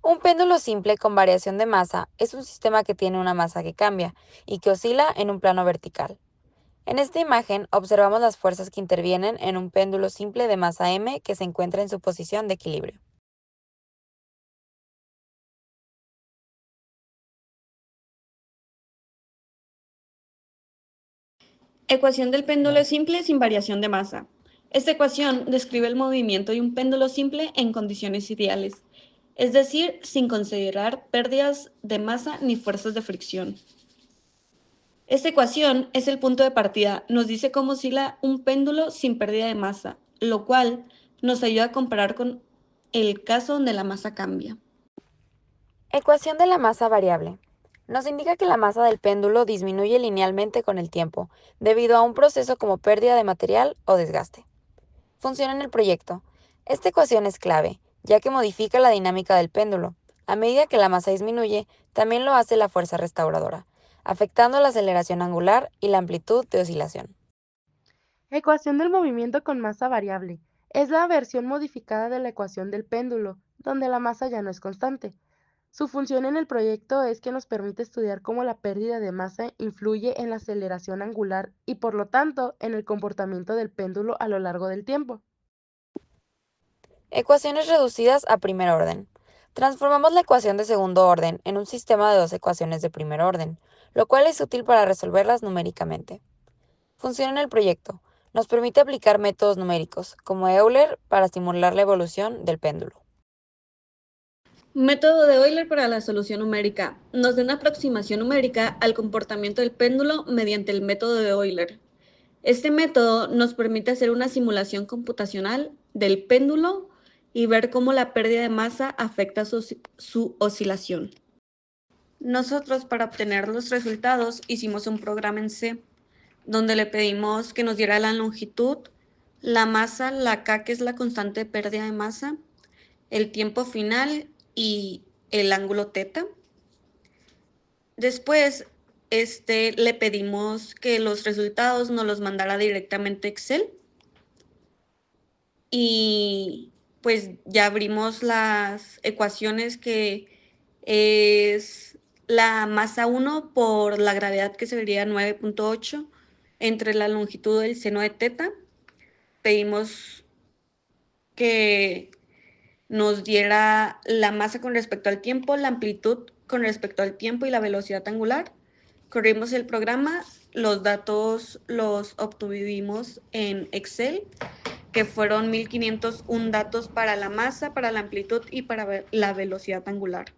Un péndulo simple con variación de masa es un sistema que tiene una masa que cambia y que oscila en un plano vertical. En esta imagen observamos las fuerzas que intervienen en un péndulo simple de masa m que se encuentra en su posición de equilibrio. Ecuación del péndulo simple sin variación de masa. Esta ecuación describe el movimiento de un péndulo simple en condiciones ideales, es decir, sin considerar pérdidas de masa ni fuerzas de fricción. Esta ecuación es el punto de partida, nos dice cómo oscila un péndulo sin pérdida de masa, lo cual nos ayuda a comparar con el caso donde la masa cambia. Ecuación de la masa variable. Nos indica que la masa del péndulo disminuye linealmente con el tiempo, debido a un proceso como pérdida de material o desgaste. Funciona en el proyecto. Esta ecuación es clave, ya que modifica la dinámica del péndulo. A medida que la masa disminuye, también lo hace la fuerza restauradora, afectando la aceleración angular y la amplitud de oscilación. Ecuación del movimiento con masa variable. Es la versión modificada de la ecuación del péndulo, donde la masa ya no es constante. Su función en el proyecto es que nos permite estudiar cómo la pérdida de masa influye en la aceleración angular y por lo tanto en el comportamiento del péndulo a lo largo del tiempo. Ecuaciones reducidas a primer orden. Transformamos la ecuación de segundo orden en un sistema de dos ecuaciones de primer orden, lo cual es útil para resolverlas numéricamente. Funciona en el proyecto. Nos permite aplicar métodos numéricos, como Euler, para simular la evolución del péndulo. Método de Euler para la solución numérica. Nos da una aproximación numérica al comportamiento del péndulo mediante el método de Euler. Este método nos permite hacer una simulación computacional del péndulo y ver cómo la pérdida de masa afecta su oscilación. Nosotros, para obtener los resultados, hicimos un programa en C, donde le pedimos que nos diera la longitud, la masa, la K, que es la constante de pérdida de masa, el tiempo final y el ángulo teta. Después, le pedimos que los resultados nos los mandara directamente a Excel y pues ya abrimos las ecuaciones que es la masa 1 por la gravedad, que sería 9.8 entre la longitud del seno de teta. Pedimos que nos diera la masa con respecto al tiempo, la amplitud con respecto al tiempo y la velocidad angular. Corrimos el programa, los datos los obtuvimos en Excel, que fueron 1501 datos para la masa, para la amplitud y para la velocidad angular.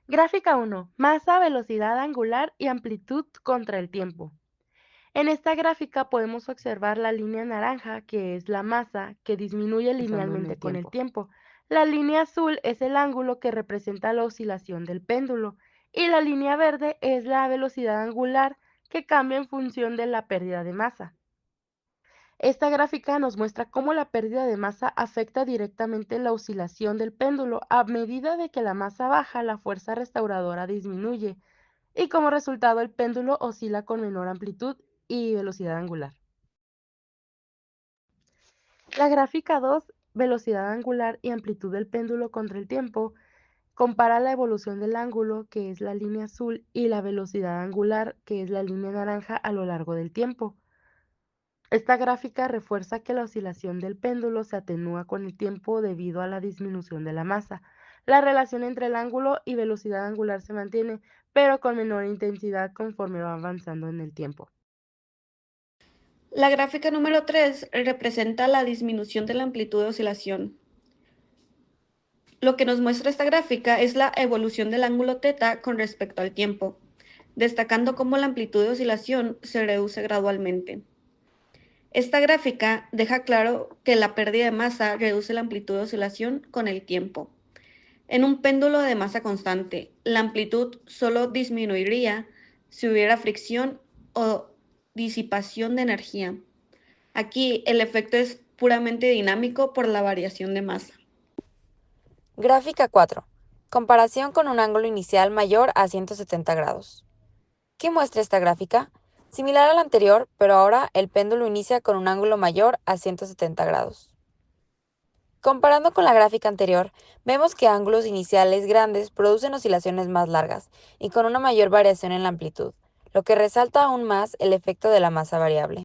Gráfica 1. Masa, velocidad angular y amplitud contra el tiempo. En esta gráfica podemos observar la línea naranja, que es la masa, que disminuye linealmente con el tiempo. La línea azul es el ángulo que representa la oscilación del péndulo y la línea verde es la velocidad angular que cambia en función de la pérdida de masa. Esta gráfica nos muestra cómo la pérdida de masa afecta directamente la oscilación del péndulo. A medida de que la masa baja, la fuerza restauradora disminuye y como resultado el péndulo oscila con menor amplitud y velocidad angular. La gráfica 2, velocidad angular y amplitud del péndulo contra el tiempo, compara la evolución del ángulo, que es la línea azul, y la velocidad angular, que es la línea naranja, a lo largo del tiempo. Esta gráfica refuerza que la oscilación del péndulo se atenúa con el tiempo debido a la disminución de la masa. La relación entre el ángulo y velocidad angular se mantiene, pero con menor intensidad conforme va avanzando en el tiempo. La gráfica número 3 representa la disminución de la amplitud de oscilación. Lo que nos muestra esta gráfica es la evolución del ángulo teta con respecto al tiempo, destacando cómo la amplitud de oscilación se reduce gradualmente. Esta gráfica deja claro que la pérdida de masa reduce la amplitud de oscilación con el tiempo. En un péndulo de masa constante, la amplitud solo disminuiría si hubiera fricción o disipación de energía. Aquí el efecto es puramente dinámico por la variación de masa. Gráfica 4. Comparación con un ángulo inicial mayor a 170 grados. ¿Qué muestra esta gráfica? Similar a la anterior, pero ahora el péndulo inicia con un ángulo mayor a 170 grados. Comparando con la gráfica anterior, vemos que ángulos iniciales grandes producen oscilaciones más largas y con una mayor variación en la amplitud, lo que resalta aún más el efecto de la masa variable.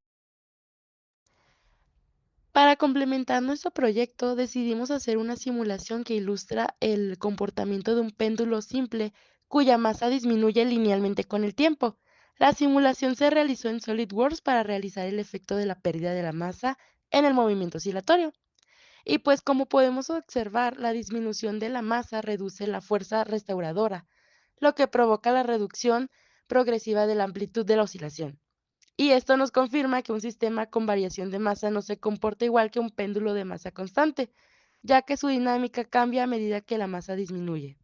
Para complementar nuestro proyecto, decidimos hacer una simulación que ilustra el comportamiento de un péndulo simple cuya masa disminuye linealmente con el tiempo. La simulación se realizó en SolidWorks para realizar el efecto de la pérdida de la masa en el movimiento oscilatorio. Y pues como podemos observar, la disminución de la masa reduce la fuerza restauradora, lo que provoca la reducción progresiva de la amplitud de la oscilación. Y esto nos confirma que un sistema con variación de masa no se comporta igual que un péndulo de masa constante, ya que su dinámica cambia a medida que la masa disminuye.